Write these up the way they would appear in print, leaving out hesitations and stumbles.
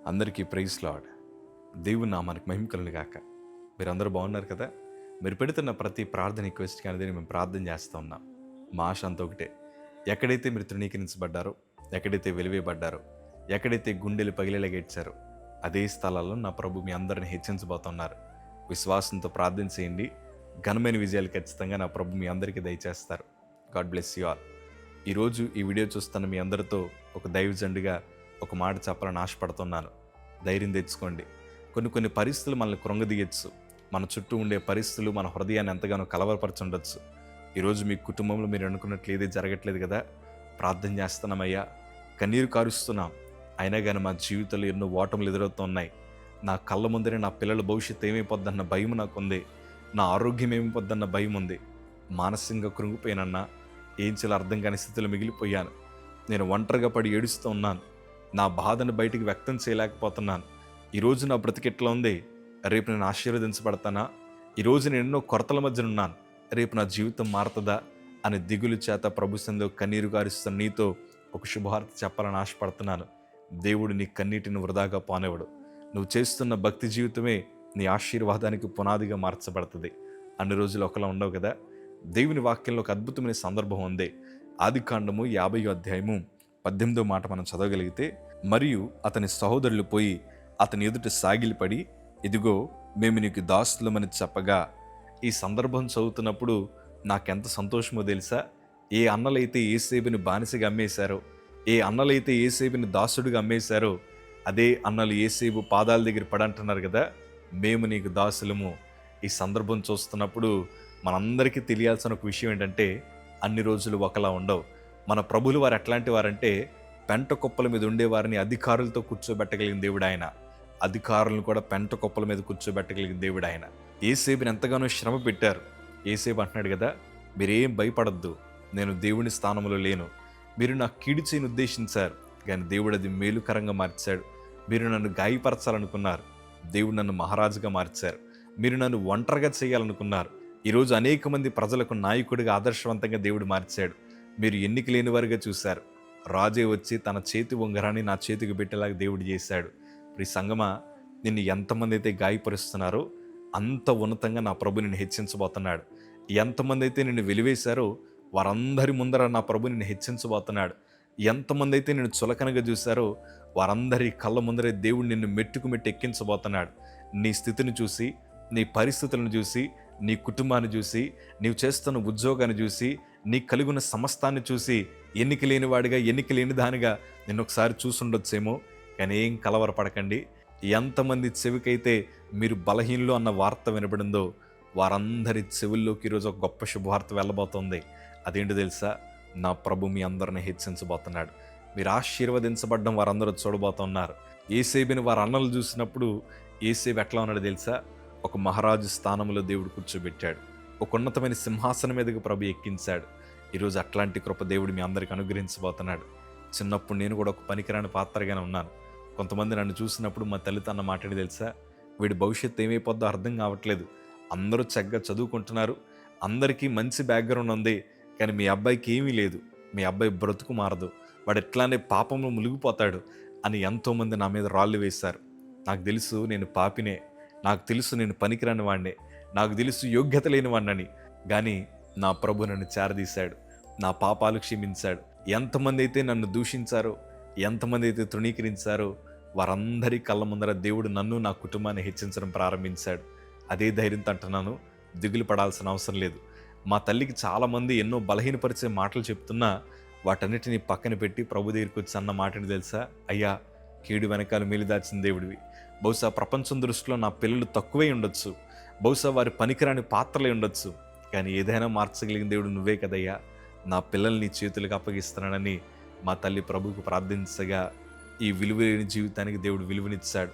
అందరికీ praise lord. దేవుని నామానికి మహిమ కలుగును గాక. మీరందరూ బాగున్నారు కదా? మీరు పెడుతున్న ప్రతి ప్రార్థన రిక్వెస్ట్ అనేది మేము ప్రార్థన చేస్తూ ఉన్నాం. మా ఆశ అంతా ఒకటే, ఎక్కడైతే మీరు తృణీకరించబడ్డారో, ఎక్కడైతే వెలివేయబడ్డారో, ఎక్కడైతే గుండెలు పగిలేలాగా ఏడ్చారో అదే స్థలాల్లో నా ప్రభు మీ అందరిని హెచ్చించబోతున్నారు. విశ్వాసంతో ప్రార్థన చేయండి. ఘనమైన విజయాలు ఖచ్చితంగా నా ప్రభు మీ అందరికీ దయచేస్తారు. God bless you all. ఈరోజు ఈ వీడియో చూస్తున్న మీ అందరితో ఒక దైవజండుగా ఒక మాట చెప్పాలని ఆశపడుతున్నాను. ధైర్యం తెచ్చుకోండి. కొన్ని పరిస్థితులు మనల్ని కృంగదీయచ్చు. మన చుట్టూ ఉండే పరిస్థితులు మన హృదయాన్ని ఎంతగానో కలవరపరచుండొచ్చు. ఈరోజు మీ కుటుంబంలో మీరు అనుకున్నట్లు ఏది జరగట్లేదు కదా, ప్రార్థన చేస్తున్నామయ్యా, కన్నీరు కారుస్తున్నాం, అయినా కానీ మా జీవితంలో ఎన్నో ఓటములు ఎదురవుతున్నాయి. నా కళ్ళ ముందరే నా పిల్లల భవిష్యత్తు ఏమైపోద్దన్న భయం నాకుంది, నా ఆరోగ్యం ఏమైపోద్దన్న భయం ఉంది, మానసికంగా కృంగిపోయానన్నా, ఏం చేయాలో అర్థం కాని స్థితిలో మిగిలిపోయాను. నేను ఒంటరిగా పడి ఏడుస్తూ ఉన్నాను. నా బాధను బయటికి వ్యక్తం చేయలేకపోతున్నాను. ఈరోజు నా బ్రతికెట్లా ఉంది, రేపు నేను ఆశీర్వదించబడతానా, ఈరోజు నేను ఎన్నో కొరతల మధ్యన ఉన్నాను, రేపు నా జీవితం మారుతుందా అని దిగులు చేత ప్రభు సన్నిధిలో కన్నీరు గారుస్తున్న నీతో ఒక శుభవార్త చెప్పాలని ఆశపడుతున్నాను. దేవుడు నీ కన్నీటిని వృధాగా పోనివ్వడు. నువ్వు చేస్తున్న భక్తి జీవితమే నీ ఆశీర్వాదానికి పునాదిగా మార్చబడుతుంది. అన్ని రోజులు ఒకలా ఉండవు కదా. దేవుని వాక్యంలో ఒక అద్భుతమైన సందర్భం ఉంది. ఆదికాండము 50వ అధ్యాయము 18వ మాట మనం చదవగలిగితే, మరియు అతని సహోదరులు పోయి అతని ఎదుట సాగిలిపడి, ఇదిగో మేము నీకు దాసులమని చెప్పగా. ఈ సందర్భం చదువుతున్నప్పుడు నాకెంత సంతోషమో తెలుసా. ఏ అన్నలైతే యేసేపుని బానిసగా అమ్మేశారో, ఏ అన్నలైతే యేసేపుని దాసుడిగా అమ్మేశారో, అదే అన్నలు యేసేపు పాదాల దగ్గర పడంటున్నారు కదా, మేము నీకు దాసులము. ఈ సందర్భం చూస్తున్నప్పుడు మనందరికీ తెలియాల్సిన ఒక విషయం ఏంటంటే, అన్ని రోజులు ఒకలా ఉండవు. మన ప్రభులు వారు ఎట్లాంటి వారంటే, పెంట కుప్పల మీద ఉండేవారిని అధికారులతో కూర్చోబెట్టగలిగిన దేవుడు ఆయన. అధికారులను కూడా పెంట కుప్పల మీద కూర్చోబెట్టగలిగిన దేవుడు ఆయన. యేసేపుని ఎంతగానో శ్రమ పెట్టారు. యేసేపు అంటున్నాడు కదా, మీరేం భయపడద్దు, నేను దేవుని స్థానంలో లేను. మీరు నాకు కీడు చేయని ఉద్దేశించారు, కానీ దేవుడు అది మేలుకరంగా మార్చాడు. మీరు నన్ను గాయపరచాలనుకున్నారు, దేవుడు నన్ను మహారాజుగా మార్చారు. మీరు నన్ను ఒంటరిగా చేయాలనుకున్నారు, ఈరోజు అనేక మంది ప్రజలకు నాయకుడిగా ఆదర్శవంతంగా దేవుడు మార్చాడు. మీరు ఎన్నిక లేని వారిగా చూశారు, రాజే వచ్చి తన చేతి ఉంగరాన్ని నా చేతికి పెట్టేలాగా దేవుడు చేశాడు. ఈ సంగమా, నిన్ను ఎంతమంది అయితే గాయపరుస్తున్నారో అంత ఉన్నతంగా నా ప్రభు నిన్ను హెచ్చించబోతున్నాడు. ఎంతమంది అయితే నిన్ను వెలివేశారో వారందరి ముందర నా ప్రభు నిన్ను హెచ్చించబోతున్నాడు. ఎంతమంది అయితే నిన్ను చులకనగా చూశారో వారందరి కళ్ళ ముందరే దేవుడు నిన్ను మెట్టుకు మెట్టు ఎక్కించబోతున్నాడు. నీ స్థితిని చూసి, నీ పరిస్థితులను చూసి, నీ కుటుంబాన్ని చూసి, నీవు చేస్తున్న ఉద్యోగాన్ని చూసి, నీ కలిగిన సమస్తాన్ని చూసి, ఎన్నిక లేని వాడిగా, ఎన్నిక లేని దానిగా నిన్ను ఒకసారి చూసుండొచ్చేమో. కానీ ఏం కలవరపడకండి. ఎంతమంది చెవికైతే మీరు బలహీనలు అన్న వార్త వినబడిందో వారందరి చెవుల్లోకి ఈరోజు ఒక గొప్ప శుభవార్త వెళ్ళబోతోంది. అదేంటి తెలుసా? నా ప్రభు మీ అందరిని హెచ్చించబోతున్నాడు. మీరు ఆశీర్వదించబడ్డం వారందరూ చూడబోతున్నారు. యేసేపుని వారు అన్నలు చూసినప్పుడు యేసేపు ఎట్లా ఉన్నాడు తెలుసా? ఒక మహారాజు స్థానంలో దేవుడు కూర్చోబెట్టాడు. ఒక ఉన్నతమైన సింహాసనం మీదకి ప్రభు ఎక్కించాడు. ఈరోజు అట్లాంటి కృప దేవుడు మీ అందరికీ అనుగ్రహించబోతున్నాడు. చిన్నప్పుడు నేను కూడా ఒక పనికిరాని పాత్రగానే ఉన్నాను. కొంతమంది నన్ను చూసినప్పుడు మా తల్లితో అన్న మాటని తెలుసా, వీడి భవిష్యత్తు ఏమైపోద్దో అర్థం కావట్లేదు, అందరూ చక్కగా చదువుకుంటున్నారు, అందరికీ మంచి బ్యాక్గ్రౌండ్ ఉంది, కానీ మీ అబ్బాయికి ఏమీ లేదు, మీ అబ్బాయి బ్రతుకు మారదు, వాడు ఎట్లానే పాపంలో మునిగిపోతాడు అని ఎంతోమంది నా మీద రాళ్ళు వేశారు. నాకు తెలుసు నేను పాపినే, నాకు తెలుసు నేను పనికిరాని వాడినే, నాకు తెలుసు యోగ్యత లేని వాడినని. కానీ నా ప్రభు నన్ను చేరదీశాడు, నా పాపాలు క్షమించాడు. ఎంతమంది అయితే నన్ను దూషించారో, ఎంతమంది అయితే తృణీకరించారో వారందరి కళ్ళ ముందర దేవుడు నన్ను, నా కుటుంబాన్ని హెచ్చించడం ప్రారంభించాడు. అదే ధైర్యంతో అంటున్నాను, దిగులు పడాల్సిన అవసరం లేదు. మా తల్లికి చాలామంది ఎన్నో బలహీనపరిచే మాటలు చెప్తున్నా వాటన్నిటిని పక్కన పెట్టి ప్రభు దగ్గరికి వచ్చి అన్న మాటని తెలుసా, అయ్యా, కీడు వెనకాల మేలు దాచిన దేవుడివి. బహుశా ప్రపంచం దృష్టిలో నా పిల్లలు తక్కువే ఉండొచ్చు, బహుశా వారి పనికిరాని పాత్రలే ఉండొచ్చు, కానీ ఏదైనా మార్చగలిగిన దేవుడు నువ్వే కదయ్యా. నా పిల్లల్ని చేతులకు అప్పగిస్తున్నానని మా తల్లి ప్రభువుకు ప్రార్థించగా ఈ విలువలేని జీవితానికి దేవుడు విలువనిచ్చాడు.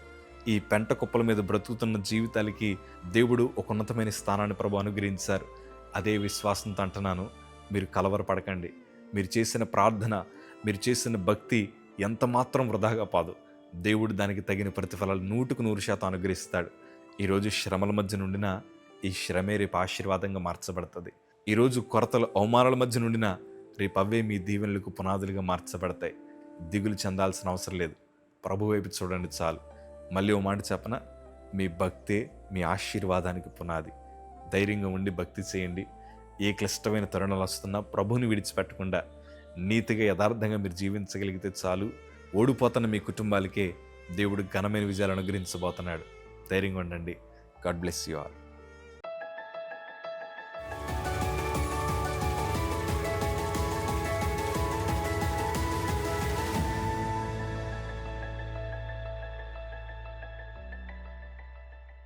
ఈ పెంట కుప్పల మీద బ్రతుకుతున్న జీవితాలకి దేవుడు ఒక ఉన్నతమైన స్థానాన్ని ప్రభు అనుగ్రహించారు. అదే విశ్వాసంతో అంటున్నాను, మీరు కలవరపడకండి. మీరు చేసిన ప్రార్థన, మీరు చేసిన భక్తి ఎంత మాత్రం వృధాగా పాదు. దేవుడు దానికి తగిన ప్రతిఫలాలు 100% అనుగ్రహిస్తాడు. ఈరోజు శ్రమల మధ్య నుండిన ఈ శ్రమే రేపు ఆశీర్వాదంగా మార్చబడుతుంది. ఈరోజు కొరతలు, అవమానాల మధ్య నుండిన రేపు అవే మీ దీవెనలకు పునాదులుగా మార్చబడతాయి. దిగులు చెందాల్సిన అవసరం లేదు. ప్రభు వైపు చూడండి చాలు. మళ్ళీ ఓ మాట చెప్పనా, మీ భక్తే మీ ఆశీర్వాదానికి పునాది. ధైర్యంగా ఉండి భక్తి చేయండి. ఏ క్లిష్టమైన తరుణాలు వస్తున్నా ప్రభువుని విడిచిపెట్టకుండా నీతిగా యథార్థంగా మీరు జీవించగలిగితే చాలు. ఓడిపోతున్న మీ కుటుంబాలకే దేవుడు ఘనమైన విజయాలు అనుగ్రహించబోతున్నాడు. ధైర్యంగా ఉండండి. God bless you all.